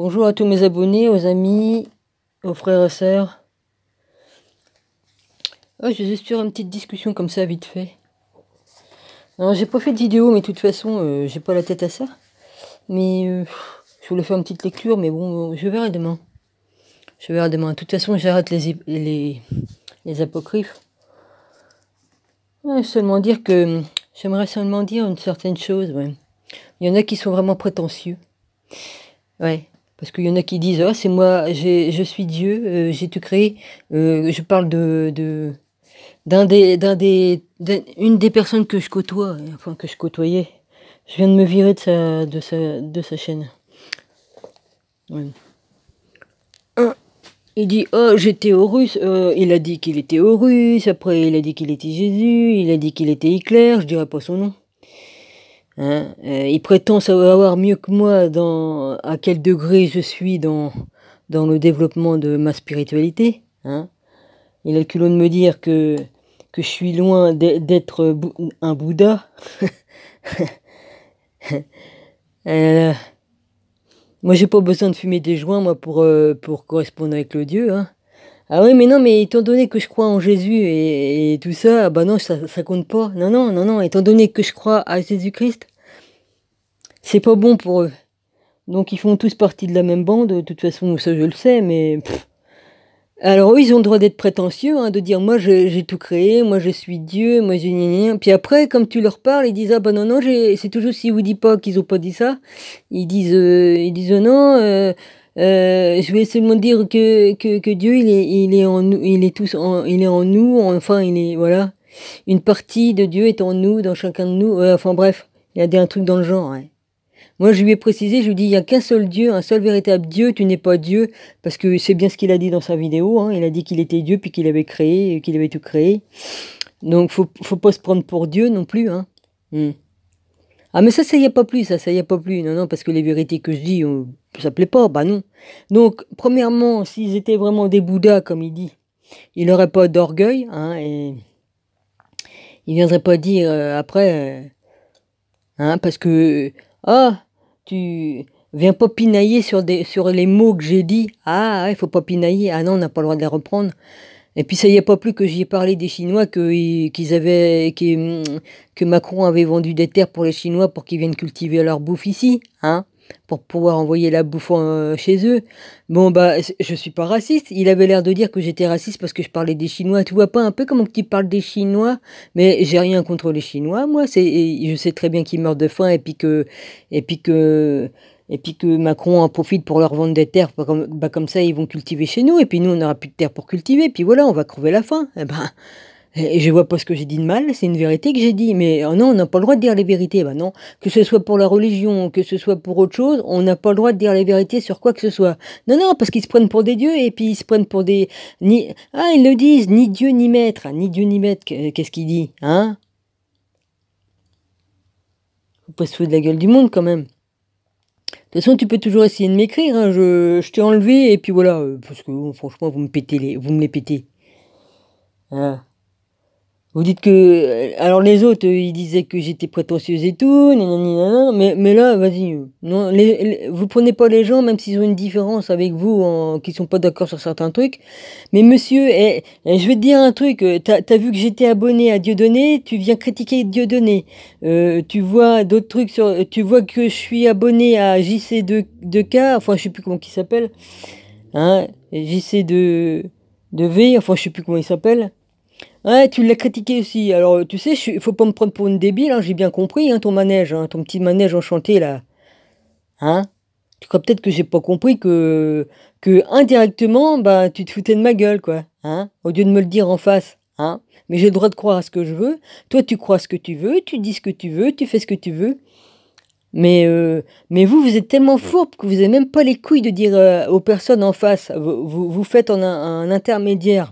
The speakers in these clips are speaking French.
Bonjour à tous mes abonnés, aux amis, aux frères et sœurs. Je suis sur une petite discussion comme ça, vite fait. Alors, j'ai pas fait de vidéo, mais de toute façon, j'ai pas la tête à ça. Mais je voulais faire une petite lecture, mais bon, je verrai demain. Je verrai demain. De toute façon, j'arrête les apocryphes. Seulement dire que j'aimerais seulement dire une certaine chose. Ouais. Il y en a qui sont vraiment prétentieux. Ouais. Parce qu'il y en a qui disent, c'est moi, je suis Dieu, j'ai tout créé. Je parle une des personnes que je côtoie, enfin que je côtoyais. Je viens de me virer de sa chaîne. Ouais. Il dit, j'étais au russe. Il a dit qu'il était au russe. Après, il a dit qu'il était Jésus. Il a dit qu'il était Hitler. Je dirais pas son nom. Hein, il prétend savoir mieux que moi à quel degré je suis dans le développement de ma spiritualité. Hein. Il a le culot de me dire que je suis loin d'être un Bouddha. Moi, j'ai pas besoin de fumer des joints, moi, pour correspondre avec le Dieu. Hein. Ah oui, mais non, mais étant donné que je crois en Jésus et tout ça, bah non, ça compte pas. Non, non, non, non. Étant donné que je crois à Jésus-Christ, c'est pas bon pour eux. Donc ils font tous partie de la même bande, de toute façon, ça je le sais, mais... Alors eux, ils ont le droit d'être prétentieux, hein, de dire, moi j'ai tout créé, moi je suis Dieu, moi j'ai... gna gna gna. Puis après, comme tu leur parles, ils disent, ah bah non, non, c'est toujours si vous dites pas qu'ils ont pas dit ça. Ils disent non, je vais seulement dire que Dieu, il est en nous, il est en nous, enfin, il est, voilà. Une partie de Dieu est en nous, dans chacun de nous, enfin bref, il y a un truc dans le genre, ouais. Moi, je lui ai précisé, je lui ai dit, il n'y a qu'un seul Dieu, un seul véritable Dieu, tu n'es pas Dieu, parce que c'est bien ce qu'il a dit dans sa vidéo, hein. Il a dit qu'il était Dieu, puis qu'il avait créé, qu'il avait tout créé. Donc, faut pas se prendre pour Dieu non plus, hein. Ah, mais ça y est pas plus, ça y est pas plus. Non, non, parce que les vérités que je dis, ça plaît pas, bah non. Donc, premièrement, s'ils étaient vraiment des Bouddhas, comme il dit, il n'aurait pas d'orgueil, hein, et il viendrait pas dire après, hein, parce que, tu viens pas pinailler sur les mots que j'ai dit. Ah, il faut pas pinailler. Ah non, on n'a pas le droit de les reprendre. Et puis ça y est pas plus que j'y ai parlé des Chinois que Macron avait vendu des terres pour les Chinois pour qu'ils viennent cultiver leur bouffe ici, hein, pour pouvoir envoyer la bouffe chez eux. Bon bah je suis pas raciste. Il avait l'air de dire que j'étais raciste parce que je parlais des Chinois. Tu vois pas un peu comment tu parles des Chinois? Mais j'ai rien contre les Chinois, moi. Je sais très bien qu'ils meurent de faim et puis que Macron en profite pour leur vendre des terres, comme ça ils vont cultiver chez nous, et puis nous on n'aura plus de terre pour cultiver, puis voilà, on va crever la faim. Et je vois pas ce que j'ai dit de mal, c'est une vérité que j'ai dit, mais non, on n'a pas le droit de dire les vérités, bah non, que ce soit pour la religion, que ce soit pour autre chose, on n'a pas le droit de dire les vérités sur quoi que ce soit. Non, non, parce qu'ils se prennent pour des dieux, et puis ils se prennent pour ils le disent, ni Dieu ni maître, qu'est-ce qu'il dit, hein? Faut pas se foutre de la gueule du monde quand même. De toute façon, tu peux toujours essayer de m'écrire, hein, je t'ai enlevé, et puis voilà, parce que franchement, vous me les pétez. Voilà. Vous dites que... alors les autres, ils disaient que j'étais prétentieuse et tout, nanani, nanana, mais là, vas-y. Non, vous prenez pas les gens, même s'ils ont une différence avec vous, qui sont pas d'accord sur certains trucs. Mais monsieur, je vais te dire un truc, t'as vu que j'étais abonné à Dieudonné, tu viens critiquer Dieudonné. Tu vois d'autres trucs tu vois que je suis abonné à JC2K, enfin je sais plus comment il s'appelle, hein, JC2V, enfin je sais plus comment il s'appelle. Ouais, tu l'as critiqué aussi. Alors, tu sais, faut pas me prendre pour une débile, hein, j'ai bien compris, hein, ton manège, hein, ton petit manège enchanté, là. Hein? Tu crois peut-être que j'ai pas compris que indirectement, bah, tu te foutais de ma gueule, quoi. Hein? Au lieu de me le dire en face. Hein? Mais j'ai le droit de croire à ce que je veux. Toi, tu crois ce que tu veux, tu dis ce que tu veux, tu fais ce que tu veux. Mais vous êtes tellement fourbe que vous n'avez même pas les couilles de dire aux personnes en face. Vous faites un intermédiaire.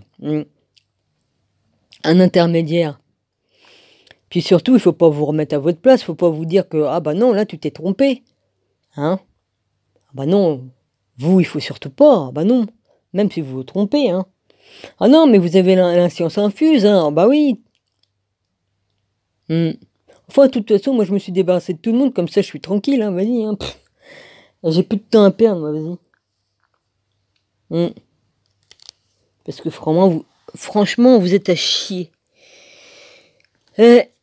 Un intermédiaire. Puis surtout, il faut pas vous remettre à votre place, faut pas vous dire que ah bah non, là tu t'es trompé. Hein? Ah bah non, vous, il faut surtout pas, ah bah non. Même si vous vous trompez, hein. Ah non, mais vous avez la science infuse, hein. Ah bah oui. Enfin, de toute façon, moi je me suis débarrassé de tout le monde, comme ça je suis tranquille, hein, vas-y, hein. J'ai plus de temps à perdre, moi, vas-y. Parce que franchement, vous êtes à chier.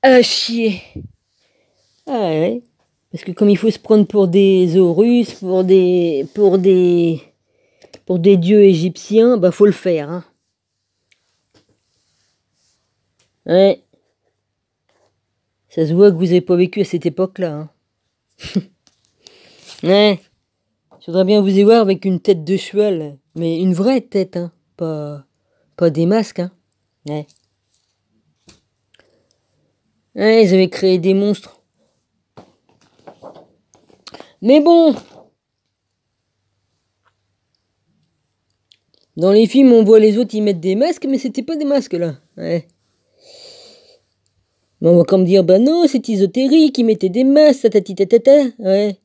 À chier. Ah ouais. Parce que comme il faut se prendre pour des Horus, pour des dieux égyptiens, bah faut le faire, hein. Ouais. Ça se voit que vous avez pas vécu à cette époque-là, hein. Ouais. Je voudrais bien vous y voir avec une tête de cheval, mais une vraie tête, hein. Pas des masques, hein. Ouais. Ouais, ils avaient créé des monstres. Mais bon, dans les films, on voit les autres y mettre des masques, mais c'était pas des masques là. Ouais. Mais on va quand même dire, bah non, c'est ésotérique, ils mettaient des masques, tatati tatata. Ouais.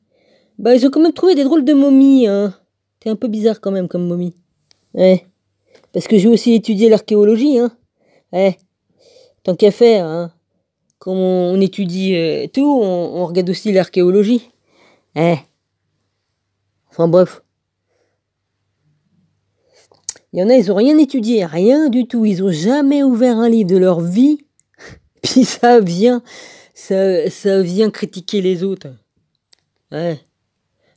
Bah ils ont quand même trouvé des drôles de momies, hein. C'est un peu bizarre quand même comme momie. Ouais. Parce que j'ai aussi étudié l'archéologie, hein. Ouais. Tant qu'à faire, hein. Comme on étudie tout, on regarde aussi l'archéologie. Ouais. Enfin bref. Il y en a, ils ont rien étudié, rien du tout. Ils ont jamais ouvert un livre de leur vie. Puis ça vient critiquer les autres. Ouais.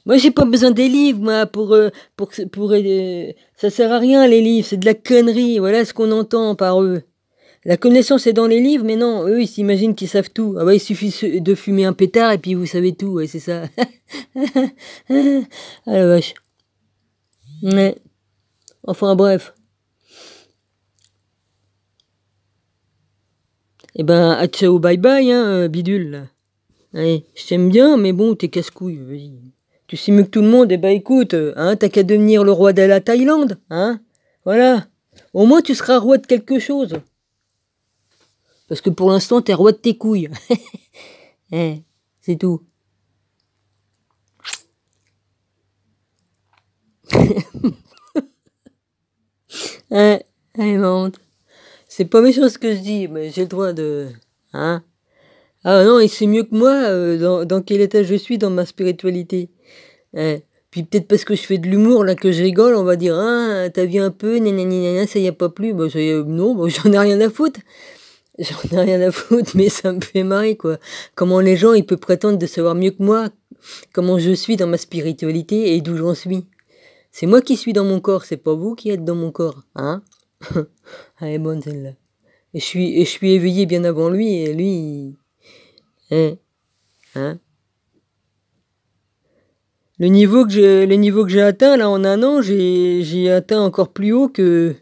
Moi, j'ai pas besoin des livres, moi, ça sert à rien, les livres, c'est de la connerie. Voilà ce qu'on entend par eux. La connaissance est dans les livres, mais non, eux, ils s'imaginent qu'ils savent tout. Ah bah, il suffit de fumer un pétard et puis vous savez tout, ouais, c'est ça. Ah la vache. Ouais. Enfin, bref. Eh ben, à ciao, bye bye, hein, bidule, là. Allez, je t'aime bien, mais bon, t'es casse-couille, vas-y. Tu sais mieux que tout le monde, eh ben écoute, hein, t'as qu'à devenir le roi de la Thaïlande, hein. Voilà. Au moins, tu seras roi de quelque chose. Parce que pour l'instant, t'es roi de tes couilles. Eh, c'est tout. Ouais, elle est marrante. C'est pas méchant ce que je dis, mais j'ai le droit de... Hein. Ah non, il sait mieux que moi dans quel état je suis dans ma spiritualité. Eh. Puis peut-être parce que je fais de l'humour, là, que je rigole, on va dire, ah, t'as vu un peu, nanana, ça y a pas plu. Bah, non, bah, j'en ai rien à foutre. J'en ai rien à foutre, mais ça me fait marrer, quoi. Comment les gens, ils peuvent prétendre de savoir mieux que moi comment je suis dans ma spiritualité et d'où j'en suis. C'est moi qui suis dans mon corps, c'est pas vous qui êtes dans mon corps, hein. Elle est bonne, celle-là. Et je suis éveillé bien avant lui, et lui, hein, hein. Le niveau que j'ai atteint, là, en un an, j'ai atteint encore plus haut que,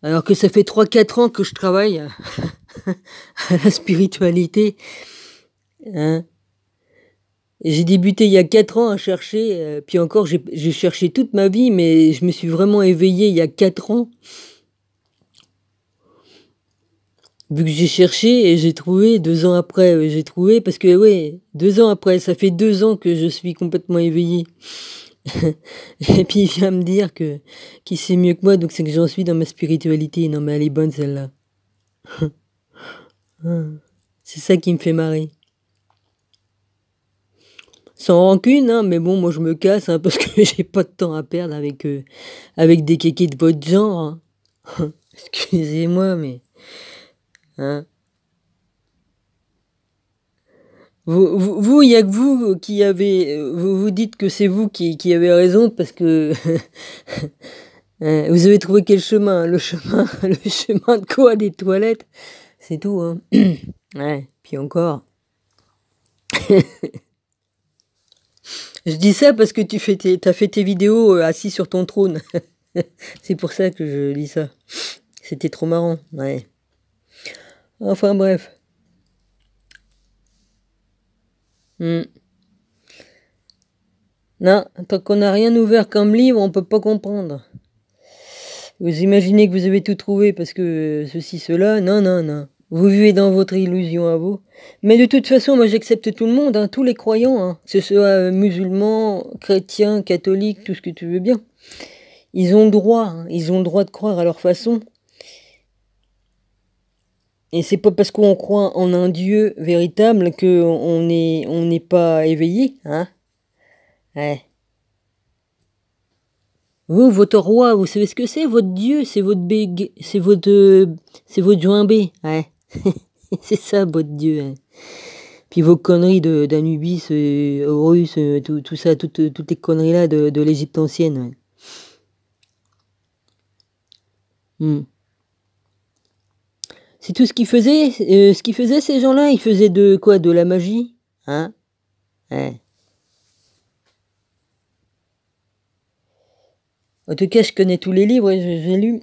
alors que ça fait 3 4 ans que je travaille à la spiritualité, hein. J'ai débuté il y a 4 ans à chercher, puis encore j'ai cherché toute ma vie, mais je me suis vraiment éveillé il y a 4 ans. Vu que j'ai cherché et j'ai trouvé, 2 ans après, j'ai trouvé, parce que ouais, 2 ans après, ça fait 2 ans que je suis complètement éveillé. Et puis il vient me dire que qu'il sait mieux que moi, donc c'est que j'en suis dans ma spiritualité. Non mais elle est bonne celle-là. C'est ça qui me fait marrer. Sans rancune, hein, mais bon, moi je me casse, hein, parce que j'ai pas de temps à perdre avec des kékés de votre genre, hein. Excusez-moi, mais... Hein. Il y a que vous qui avez... Vous vous dites que c'est vous qui avez raison, parce que... vous avez trouvé quel chemin? Le chemin, le chemin de quoi? Des toilettes? C'est tout, hein. Ouais, puis encore. Je dis ça parce que t'as fait tes vidéos assis sur ton trône. C'est pour ça que je dis ça. C'était trop marrant, ouais. Enfin bref. Hmm. Non, tant qu'on n'a rien ouvert comme livre, on peut pas comprendre. Vous imaginez que vous avez tout trouvé parce que ceci, cela. Non, non, non. Vous vivez dans votre illusion à vous. Mais de toute façon, moi j'accepte tout le monde, hein, tous les croyants, hein, que ce soit musulmans, chrétiens, catholiques, tout ce que tu veux bien. Ils ont le droit, hein, ils ont le droit de croire à leur façon. Et c'est pas parce qu'on croit en un Dieu véritable que on n'est pas éveillé, hein. Ouais. Vous, votre roi, vous savez ce que c'est, votre dieu? C'est votre c'est votre joint B. Ouais. C'est ça, votre dieu. Ouais. Puis vos conneries d'Anubis, Horus, tout ça, toutes les conneries là de l'Égypte ancienne. Ouais. Hmm. C'est tout ce qu'ils faisaient. Ce qu'ils faisaient, ces gens-là, ils faisaient de quoi? De la magie? Hein? Ouais. En tout cas, je connais tous les livres, j'ai lu.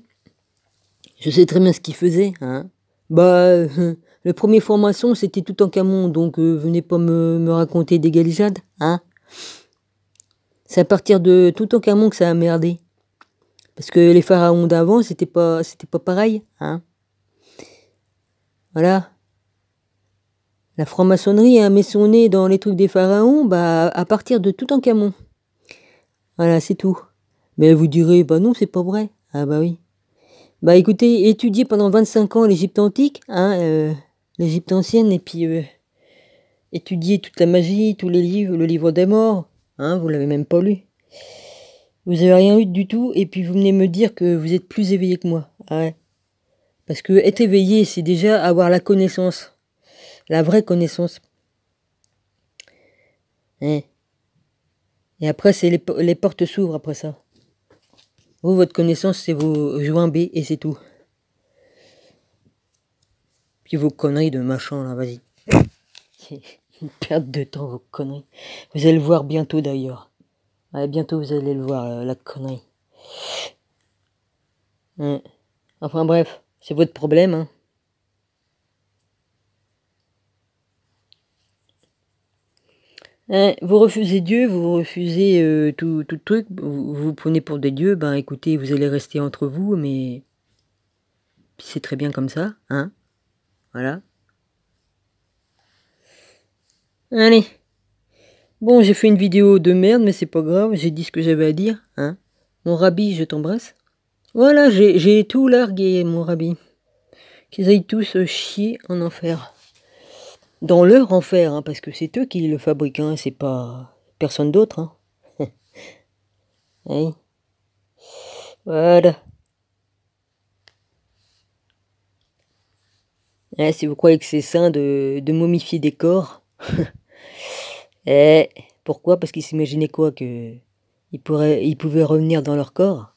Je sais très bien ce qu'ils faisaient. Hein? Bah, le premier formation, c'était Toutankhamon, donc venez pas me raconter des galijades. Hein? C'est à partir de Toutankhamon que ça a merdé. Parce que les pharaons d'avant, c'était pas pareil. Hein? Voilà. La franc-maçonnerie a mis son nez dans les trucs des pharaons, bah, à partir de Toutankhamon. Voilà, c'est tout. Mais vous direz, bah non, c'est pas vrai. Ah bah oui. Bah écoutez, étudiez pendant 25 ans l'Égypte antique, hein, l'Égypte ancienne, et puis étudiez toute la magie, tous les livres, le livre des morts, hein, vous l'avez même pas lu. Vous avez rien eu du tout, et puis vous venez me dire que vous êtes plus éveillé que moi. Ah ouais. Parce que être éveillé, c'est déjà avoir la connaissance, la vraie connaissance. Hein. Et après, c'est les portes s'ouvrent après ça. Vous, votre connaissance, c'est vos joints B et c'est tout. Puis vos conneries de machin, là, vas-y. C'est une perte de temps, vos conneries. Vous allez le voir bientôt, d'ailleurs. Ouais, bientôt, vous allez le voir, la connerie. Ouais. Enfin, bref, c'est votre problème, hein. Hein, vous refusez Dieu, vous refusez tout truc, vous vous prenez pour des dieux, ben écoutez, vous allez rester entre vous, mais c'est très bien comme ça, hein. Voilà. Allez. Bon, j'ai fait une vidéo de merde, mais c'est pas grave, j'ai dit ce que j'avais à dire, hein. Mon rabbi, je t'embrasse. Voilà, j'ai tout largué, mon rabbi. Qu'ils aillent tous chier en enfer. Dans leur enfer, hein, parce que c'est eux qui le fabriquent, hein, c'est pas personne d'autre, hein. Oui. Voilà. Si vous croyez que c'est sain de momifier des corps, pourquoi? Parce qu'ils s'imaginaient quoi? Que ils pouvaient revenir dans leur corps?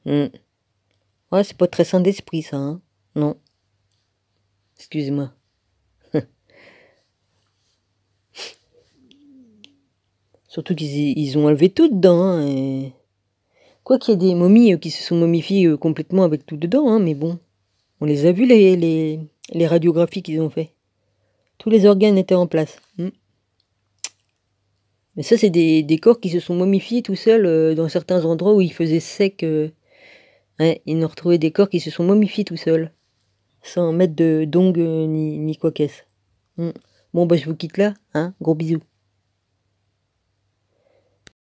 Ouais, c'est pas très sain d'esprit, ça, hein? Non. Excusez-moi. Surtout qu'ils ont enlevé tout dedans, hein, et... Quoi qu'il y ait des momies qui se sont momifiées complètement avec tout dedans, hein, mais bon. On les a vus, les radiographies qu'ils ont fait. Tous les organes étaient en place. Mais ça, c'est des corps qui se sont momifiés tout seuls dans certains endroits où il faisait sec. Ouais, ils ont retrouvé des corps qui se sont momifiés tout seuls. Sans mettre de dong ni quoi qu'est-ce. Bon, bah, je vous quitte là. Hein, gros bisous.